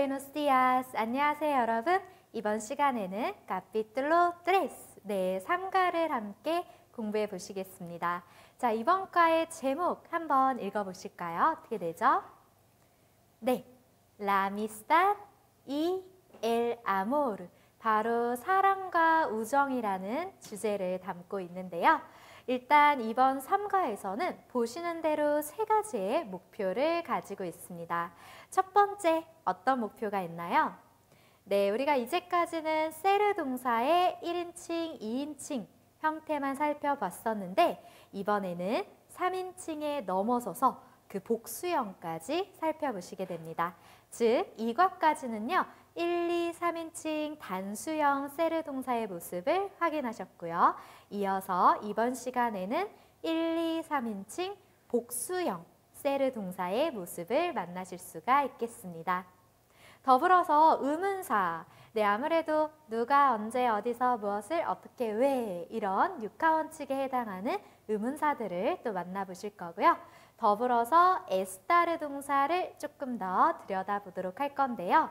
buenos días. 안녕하세요, 여러분. 이번 시간에는 capítulo 3, 네, 3과를 함께 공부해 보시겠습니다. 자, 이번 과의 제목 한번 읽어보실까요? 어떻게 되죠? 네, La amistad y el amor. 바로 사랑과 우정이라는 주제를 담고 있는데요. 일단 이번 3과에서는 보시는 대로 세 가지의 목표를 가지고 있습니다. 첫 번째, 어떤 목표가 있나요? 네, 우리가 이제까지는 세르 동사의 1인칭, 2인칭 형태만 살펴봤었는데 이번에는 3인칭에 넘어서서 그 복수형까지 살펴보시게 됩니다. 즉, 이 과까지는요. 1, 2, 3인칭 단수형 세르 동사의 모습을 확인하셨고요. 이어서 이번 시간에는 1, 2, 3인칭 복수형 세르 동사의 모습을 만나실 수가 있겠습니다. 더불어서 의문사, 네, 아무래도 누가, 언제, 어디서, 무엇을, 어떻게, 왜 이런 육하원칙에 해당하는 의문사들을 또 만나보실 거고요. 더불어서 에스타르 동사를 조금 더 들여다보도록 할 건데요.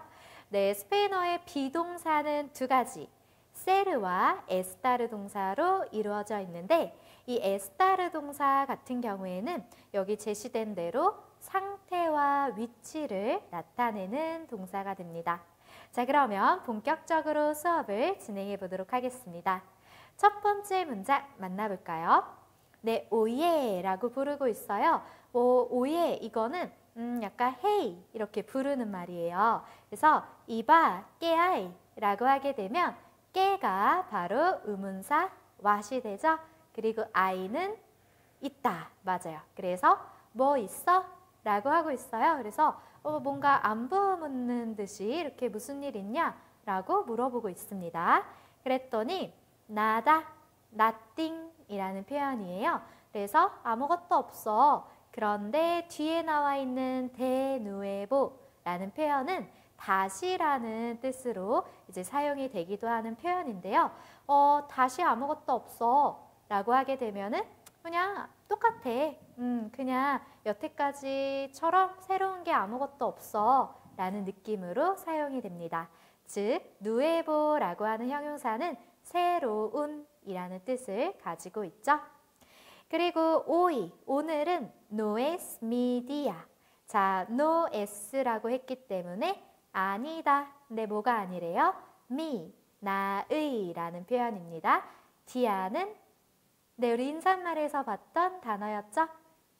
네, 스페인어의 비동사는 두 가지, 세르와 에스타르 동사로 이루어져 있는데 이 에스타르 동사 같은 경우에는 여기 제시된 대로 상태와 위치를 나타내는 동사가 됩니다. 자, 그러면 본격적으로 수업을 진행해 보도록 하겠습니다. 첫 번째 문장 만나볼까요? 네, 오예라고 부르고 있어요. 오예, 이거는 약간 헤이 이렇게 부르는 말이에요. 그래서 이바 깨아이 라고 하게 되면 깨가 바로 의문사 왓이 되죠. 그리고 아이는 있다, 맞아요. 그래서 뭐 있어? 라고 하고 있어요. 그래서 뭔가 안부 묻는 듯이 이렇게 무슨 일 있냐? 라고 물어보고 있습니다. 그랬더니 나다, nothing 이라는 표현이에요. 그래서 아무것도 없어. 그런데 뒤에 나와 있는 de nuevo 라는 표현은 다시라는 뜻으로 이제 사용이 되기도 하는 표현인데요. 다시 아무것도 없어 라고 하게 되면은 그냥 똑같아. 그냥 여태까지처럼 새로운 게 아무것도 없어 라는 느낌으로 사용이 됩니다. 즉, 누에보라고 하는 형용사는 새로운 이라는 뜻을 가지고 있죠. 그리고 오이, 오늘은 no es mi día. 자, no es라고 했기 때문에 아니다. 근데 뭐가 아니래요? me, 나의 라는 표현입니다. dia는 네, 우리 인사말에서 봤던 단어였죠?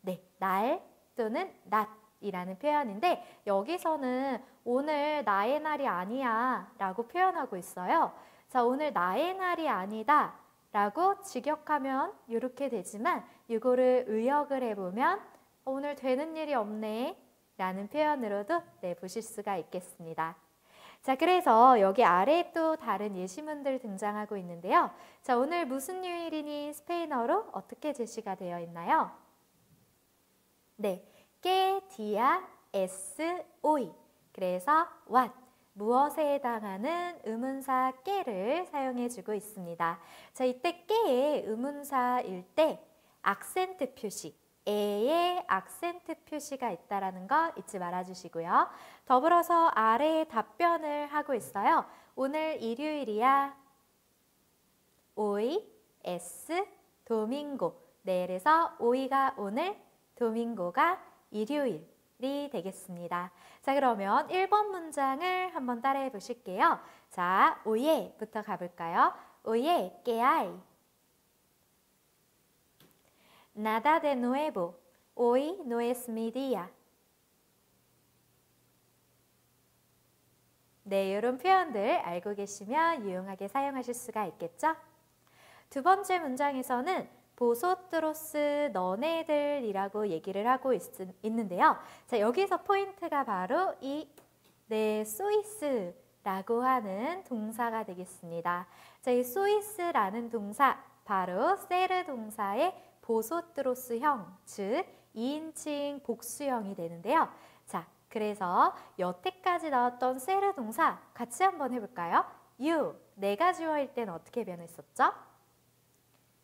네, 날 또는 not 이라는 표현인데 여기서는 오늘 나의 날이 아니야 라고 표현하고 있어요. 자, 오늘 나의 날이 아니다 라고 직역하면 이렇게 되지만 이거를 의역을 해보면 오늘 되는 일이 없네 라는 표현으로도 보실 수가 있겠습니다. 자, 그래서 여기 아래에 또 다른 예시문들 등장하고 있는데요. 자, 오늘 무슨 요일이니 스페인어로 어떻게 제시가 되어 있나요? 네, que día es hoy. 그래서 what, 무엇에 해당하는 의문사 que를 사용해주고 있습니다. 자, 이때 que의 의문사일 때 악센트 표시, 에의 악센트 표시가 있다는 거 잊지 말아주시고요. 더불어서 아래에 답변을 하고 있어요. 오늘 일요일이야. hoy es domingo. 네, 그래서 hoy가 오늘, domingo가 일요일이 되겠습니다. 자, 그러면 1번 문장을 한번 따라해 보실게요. 자, oye부터 가볼까요? oye, ¿qué hay? Nada de nuevo. Hoy no es mi día. 네, 이런 표현들 알고 계시면 유용하게 사용하실 수가 있겠죠? 두 번째 문장에서는 보소트로스 너네들이라고 얘기를 하고 있는데요. 자, 여기서 포인트가 바로 이 소이스라고 하는 동사가 되겠습니다. 자, 이 소이스라는 동사 바로 세르 동사의 보소트로스형, 즉 2인칭 복수형이 되는데요. 자, 그래서 여태까지 나왔던 세르 동사 같이 한번 해볼까요? you, 내가 주어일 때는 어떻게 변했었죠?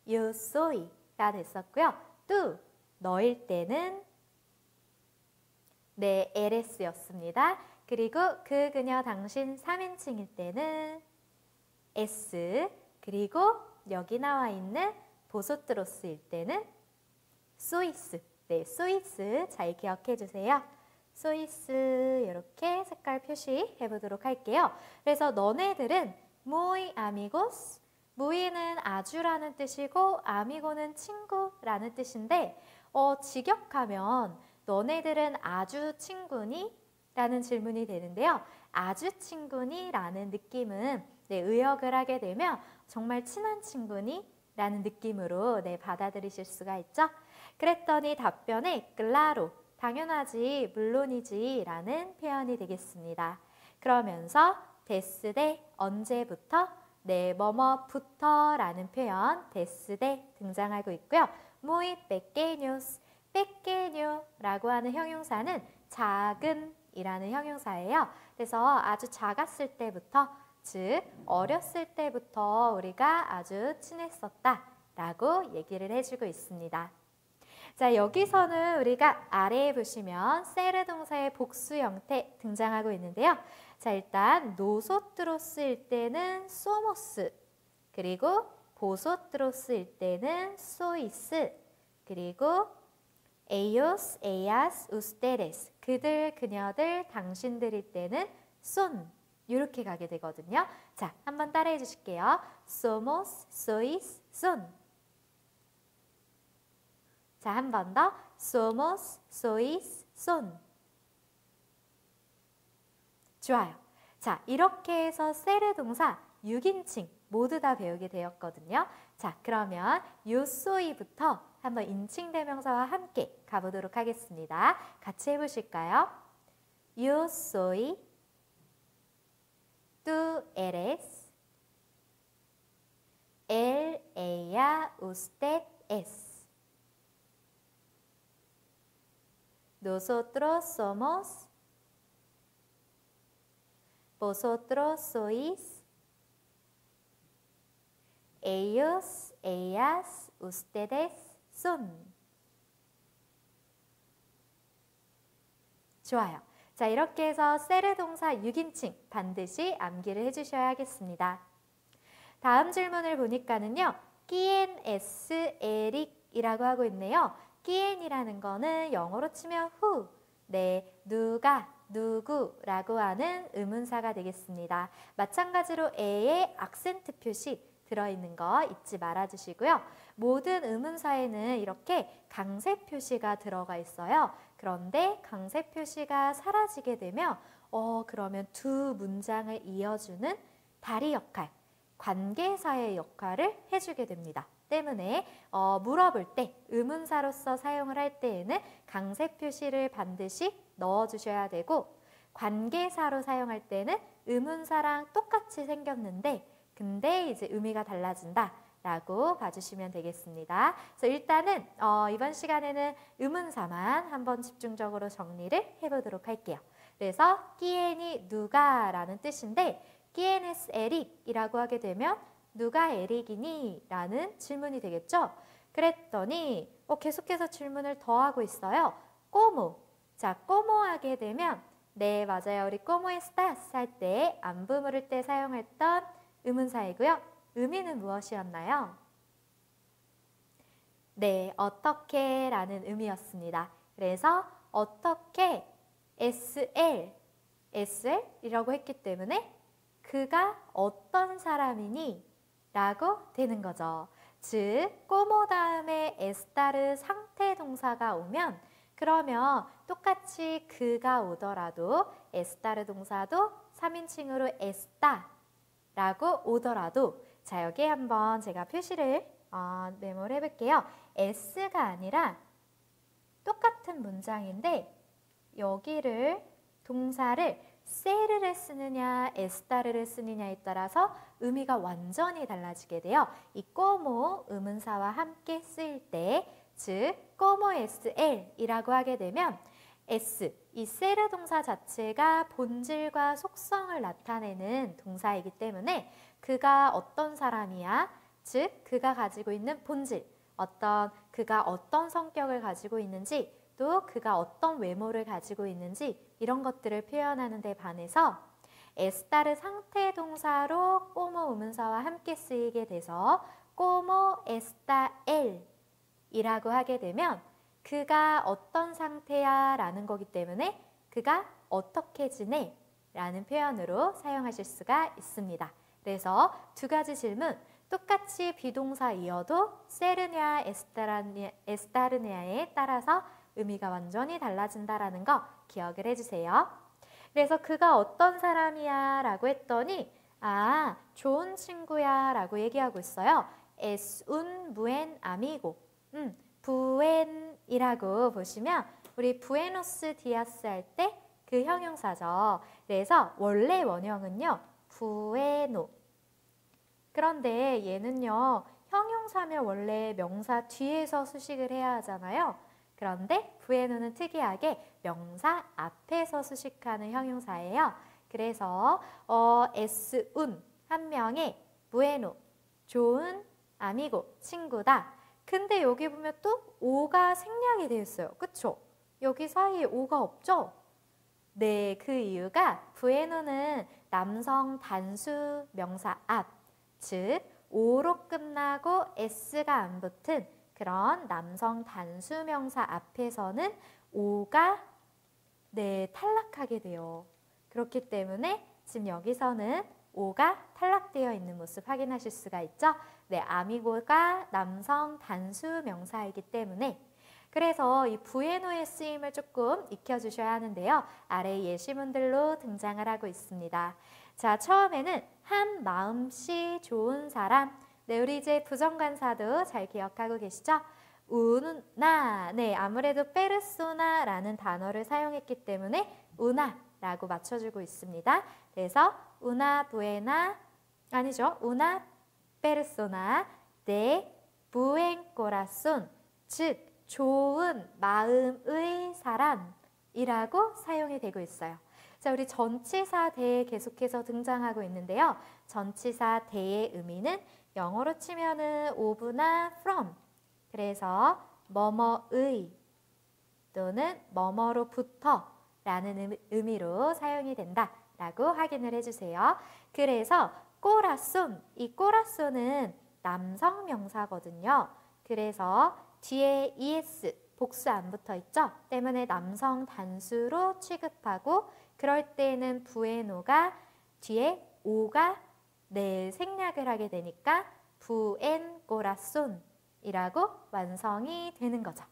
you soy가 됐었고요. tú, 너일 때는 eres였습니다. 그리고 그, 그녀, 당신 3인칭일 때는 S, 그리고 여기 나와 있는 보소트로스일 때는 소이스. 네, 소이스 잘 기억해 주세요. 소이스 이렇게 색깔 표시해 보도록 할게요. 그래서 너네들은 muy amigos, mu이는 아주라는 뜻이고 아미고는 친구라는 뜻인데 직역하면 너네들은 아주 친구니? 라는 질문이 되는데요. 아주 친구니? 라는 느낌은 의역을 하게 되면 정말 친한 친구니? 라는 느낌으로 받아들이실 수가 있죠. 그랬더니 답변에 claro, 당연하지, 물론이지 라는 표현이 되겠습니다. 그러면서 desde, 언제부터, 뭐뭐부터 라는 표현 desde 등장하고 있고요. muy pequeños, pequeño라고 하는 형용사는 작은 이라는 형용사예요. 그래서 아주 작았을 때부터, 즉 어렸을 때부터 우리가 아주 친했었다 라고 얘기를 해주고 있습니다. 자, 여기서는 우리가 아래에 보시면 세르 동사의 복수 형태 등장하고 있는데요. 자, 일단 노소트로스일 때는 소모스, 그리고 보소트로스일 때는 소이스, 그리고 ellos, ellas, ustedes, 그들, 그녀들, 당신들일 때는 son, 이렇게 가게 되거든요. 자, 한번 따라해 주실게요. somos, sois, son. 자, 한 번 더. somos, sois, son. 좋아요. 자, 이렇게 해서 세르 동사 6인칭 모두 다 배우게 되었거든요. 자, 그러면 요소이부터 한번 인칭대명사와 함께 가보도록 하겠습니다. 같이 해보실까요? Yo soy, tú eres, él, ella, usted es. Nosotros somos, vosotros sois, ellos, ellas, ustedes son. 좋아요. 자, 이렇게 해서 세르 동사 6인칭 반드시 암기를 해주셔야 하겠습니다. 다음 질문을 보니까는요. quién es Eric이라고 하고 있네요. quién이라는 거는 영어로 치면 who, 누가, 누구라고 하는 의문사가 되겠습니다. 마찬가지로 에의 악센트 표시 들어있는 거 잊지 말아주시고요. 모든 의문사에는 이렇게 강세 표시가 들어가 있어요. 그런데 강세 표시가 사라지게 되면 그러면 두 문장을 이어주는 다리 역할, 관계사의 역할을 해주게 됩니다. 때문에 물어볼 때 의문사로서 사용을 할 때에는 강세 표시를 반드시 넣어주셔야 되고 관계사로 사용할 때는 의문사랑 똑같이 생겼는데 근데 이제 의미가 달라진다 라고 봐주시면 되겠습니다. 그래서 일단은 이번 시간에는 의문사만 한번 집중적으로 정리를 해보도록 할게요. 그래서 quién이 누가 라는 뜻인데 quién es Eric 이라고 하게 되면 누가 에릭이니? 라는 질문이 되겠죠? 그랬더니 계속해서 질문을 더 하고 있어요. ¿Cómo? 자, ¿cómo 하게 되면 네, 맞아요. 우리 ¿Cómo estás? 할 때 안부 물을 때 사용했던 의문사이고요. 의미는 무엇이었나요? 네, 어떻게 라는 의미였습니다. 그래서 어떻게 SL, SL이라고 했기 때문에 그가 어떤 사람이니? 라고 되는 거죠. 즉, 꼬모 다음에 에스타르 상태 동사가 오면 그러면 똑같이 그가 오더라도 에스타르 동사도 3인칭으로 에스타라고 오더라도 자, 여기 한번 제가 표시를 메모를 해볼게요. S가 아니라 똑같은 문장인데 여기를 동사를 세르를 쓰느냐 에스타르를 쓰느냐에 따라서 의미가 완전히 달라지게 돼요. 이 꼬모 의문사와 함께 쓰일 때 즉 꼬모 SL이라고 하게 되면 S, 이 세르 동사 자체가 본질과 속성을 나타내는 동사이기 때문에 그가 어떤 사람이야? 즉 그가 가지고 있는 본질, 그가 어떤 성격을 가지고 있는지 또 그가 어떤 외모를 가지고 있는지 이런 것들을 표현하는 데 반해서 estar을 상태 동사로 como 의문사와 함께 쓰이게 돼서 como está él 이라고 하게 되면 그가 어떤 상태야 라는 거기 때문에 그가 어떻게 지내 라는 표현으로 사용하실 수가 있습니다. 그래서 두 가지 질문 똑같이 비동사이어도 세르냐 에스타르냐에 따라서 의미가 완전히 달라진다라는 거 기억을 해주세요. 그래서 그가 어떤 사람이야 라고 했더니 좋은 친구야 라고 얘기하고 있어요. Es un buen amigo. buen이라고 보시면 우리 부에노스 디아스 할 때 그 형용사죠. 그래서 원래 원형은요. 부에노. 그런데 얘는요. 형용사면 원래 명사 뒤에서 수식을 해야 하잖아요. 그런데 부에노는 특이하게 명사 앞에서 수식하는 형용사예요. 그래서 es un 한 명의 bueno 좋은 아미고 친구다. 근데 여기 보면 또 오가 생략이 되어 있어요. 그쵸? 여기 사이에 오가 없죠? 네, 그 이유가 부에노는 남성 단수 명사 앞, 즉 오로 끝나고 s가 안 붙은 그런 남성 단수 명사 앞에서는 오가 탈락하게 돼요. 그렇기 때문에 지금 여기서는 오가 탈락되어 있는 모습 확인하실 수가 있죠. 네, 아미고가 남성 단수 명사이기 때문에 그래서 이 부에노의 쓰임을 조금 익혀주셔야 하는데요. 아래 예시문들로 등장을 하고 있습니다. 자, 처음에는 한 마음씨 좋은 사람. 네, 우리 이제 부정관사도 잘 기억하고 계시죠? 우나, 네, 아무래도 페르소나라는 단어를 사용했기 때문에 우나라고 맞춰주고 있습니다. 그래서 우나 부에나, 아니죠. 우나 페르소나 데 부엔 코라손, 즉 좋은 마음의 사람이라고 사용이 되고 있어요. 자, 우리 전치사 대 계속해서 등장하고 있는데요. 전치사 대의 의미는 영어로 치면은 of나 from. 그래서 뭐뭐의 또는 뭐뭐로부터 라는 의미로 사용이 된다라고 확인을 해주세요. 그래서 꼬라손, 이 꼬라손은 남성 명사거든요. 그래서 뒤에 es, 복수 안 붙어 있죠? 때문에 남성 단수로 취급하고 그럴 때는 부에노가 뒤에 오가 생략을 하게 되니까 부엔 꼬라손이라고 완성이 되는 거죠.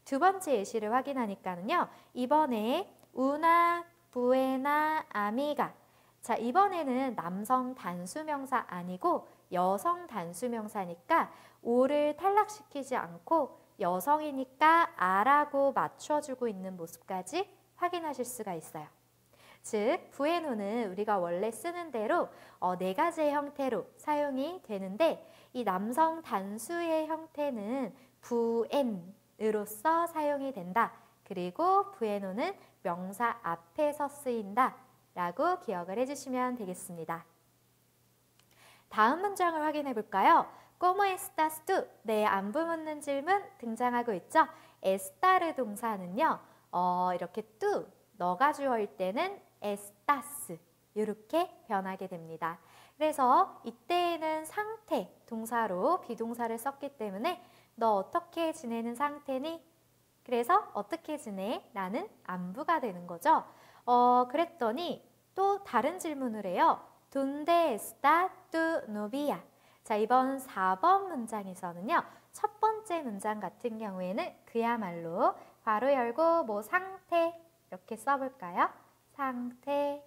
두 번째 예시를 확인하니까는요. 이번에 우나, 부에나, 아미가. 자, 이번에는 남성 단수명사 아니고 여성 단수명사니까 오를 탈락시키지 않고 여성이니까 아라고 맞춰주고 있는 모습까지 확인하실 수가 있어요. 즉, 부에노는 우리가 원래 쓰는 대로 네 가지의 형태로 사용이 되는데 이 남성 단수의 형태는 부엔으로서 사용이 된다. 그리고 부에노는 명사 앞에서 쓰인다 라고 기억을 해주시면 되겠습니다. 다음 문장을 확인해 볼까요? ¿Cómo estás tú? 네, 안부 묻는 질문 등장하고 있죠? estar 동사는요. 이렇게 tú, 너가 주어일 때는 estás 이렇게 변하게 됩니다. 그래서 이때에는 상태 동사로 비동사를 썼기 때문에 너 어떻게 지내는 상태니? 그래서 어떻게 지내? 라는 안부가 되는 거죠. 그랬더니 또 다른 질문을 해요. ¿Dónde está tu novia? 자, 이번 4번 문장에서는요. 첫 번째 문장 같은 경우에는 그야말로 괄호 열고 뭐 상태 이렇게 써볼까요? 상태.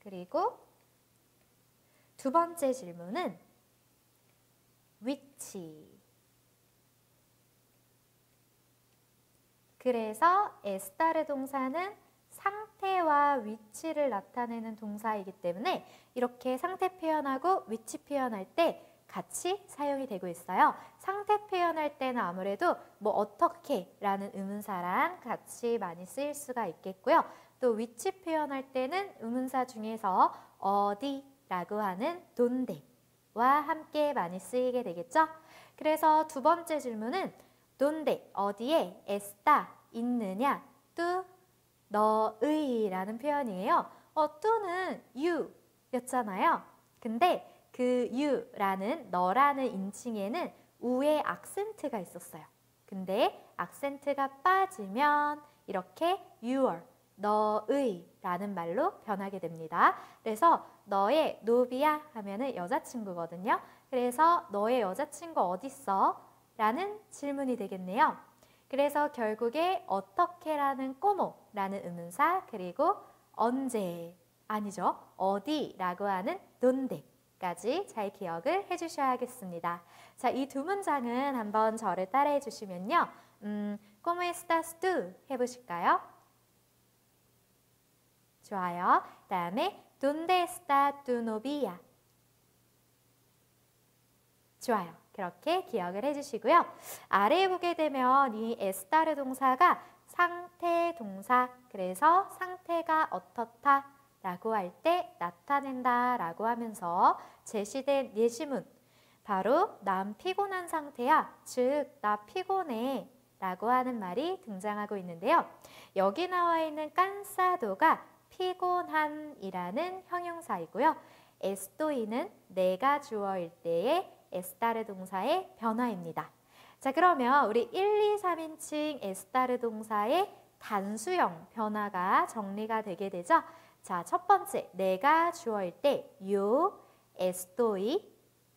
그리고 두 번째 질문은 위치. 그래서 estar 동사는 상태와 위치를 나타내는 동사이기 때문에 이렇게 상태 표현하고 위치 표현할 때 같이 사용이 되고 있어요. 상태 표현할 때는 아무래도 뭐 어떻게 라는 의문사랑 같이 많이 쓰일 수가 있겠고요. 또 위치 표현할 때는 의문사 중에서 어디라고 하는 donde와 함께 많이 쓰이게 되겠죠. 그래서 두 번째 질문은 donde 어디에 está 있느냐 뚜 너의 라는 표현이에요. 뚜는 you 였잖아요. 근데 그 you라는 너라는 인칭에는 우에 악센트가 있었어요. 근데 악센트가 빠지면 이렇게 your 너의 라는 말로 변하게 됩니다. 그래서 너의 노비야 하면은 여자친구거든요. 그래서 너의 여자친구 어딨어? 라는 질문이 되겠네요. 그래서 결국에 어떻게라는 꼬모라는 의문사 그리고 언제 아니죠. 어디라고 하는 donde까지 잘 기억을 해주셔야겠습니다. 자, 이 두 문장은 한번 저를 따라해 주시면요. ¿Cómo estás tú? 해보실까요? 좋아요. 다음에 ¿Dónde está tu novia? 좋아요. 그렇게 기억을 해주시고요. 아래에 보게 되면 이 에스타르 동사가 상태 동사, 그래서 상태가 어떻다 라고 할 때 나타낸다 라고 하면서 제시된 예시문, 바로 난 피곤한 상태야, 즉 나 피곤해 라고 하는 말이 등장하고 있는데요. 여기 나와 있는 깐사도가 피곤한 이라는 형용사이고요. 에스토이는 내가 주어일 때의 에스타르 동사의 변화입니다. 자, 그러면 우리 1, 2, 3인칭 에스타르 동사의 단수형 변화가 정리가 되게 되죠. 자, 첫 번째 내가 주어일 때 yo estoy,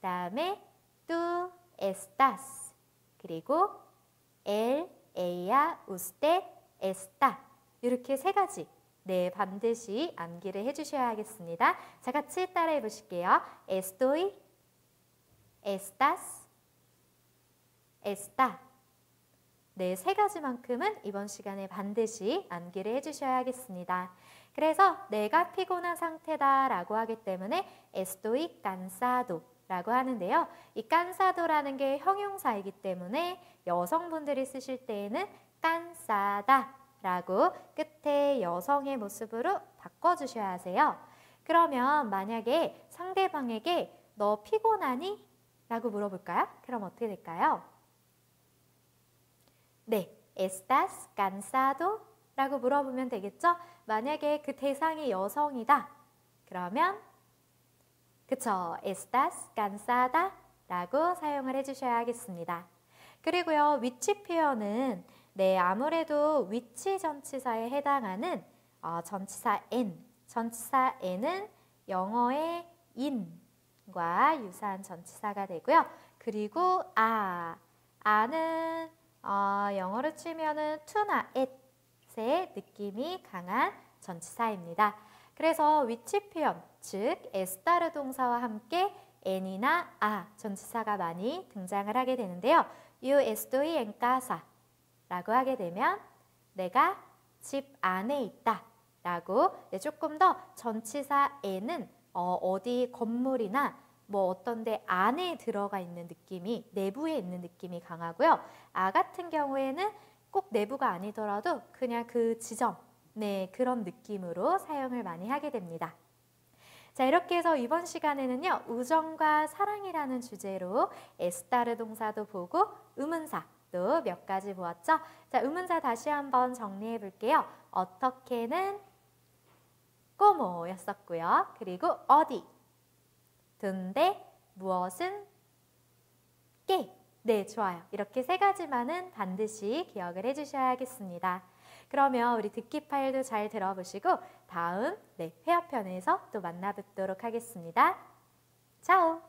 다음에 tú estás, 그리고 él, ella, usted está 이렇게 세 가지 네, 반드시 암기를 해주셔야겠습니다. 자, 같이 따라해 보실게요. estoy, estás, está. 네, 세 가지만큼은 이번 시간에 반드시 암기를 해주셔야겠습니다. 그래서 내가 피곤한 상태다라고 하기 때문에 estoy cansado 라고 하는데요. 이 cansado라는 게 형용사이기 때문에 여성분들이 쓰실 때에는 cansada 라고 끝에 여성의 모습으로 바꿔주셔야 하세요. 그러면 만약에 상대방에게 너 피곤하니? 라고 물어볼까요? 그럼 어떻게 될까요? 네, ¿estás cansado? 라고 물어보면 되겠죠? 만약에 그 대상이 여성이다. 그러면 그쵸, ¿estás cansada? 라고 사용을 해주셔야 하겠습니다. 그리고요, 위치 표현은 네, 아무래도 위치 전치사에 해당하는 전치사 n, 전치사 n은 영어의 in과 유사한 전치사가 되고요. 그리고 아는 영어로 치면은 to나 at의 느낌이 강한 전치사입니다. 그래서 위치 표현, 즉 에스타르 동사와 함께 n이나 전치사가 많이 등장을 하게 되는데요. Yo estoy en casa 라고 하게 되면 내가 집 안에 있다 라고 조금 더 전치사 에는 어디 건물이나 뭐 어떤 데 안에 들어가 있는 느낌이, 내부에 있는 느낌이 강하고요. 같은 경우에는 꼭 내부가 아니더라도 그냥 그 지점, 네, 그런 느낌으로 사용을 많이 하게 됩니다. 자, 이렇게 해서 이번 시간에는요, 우정과 사랑이라는 주제로 에스타르 동사도 보고 의문사 또 몇 가지 보았죠? 자, 의문사 다시 한번 정리해 볼게요. 어떻게는 꼬모였었고요. 그리고 어디, donde, 무엇은 게. 네, 좋아요. 이렇게 세 가지만은 반드시 기억을 해주셔야겠습니다. 그러면 우리 듣기 파일도 잘 들어보시고 다음 회화편에서 또 만나뵙도록 하겠습니다. 차오!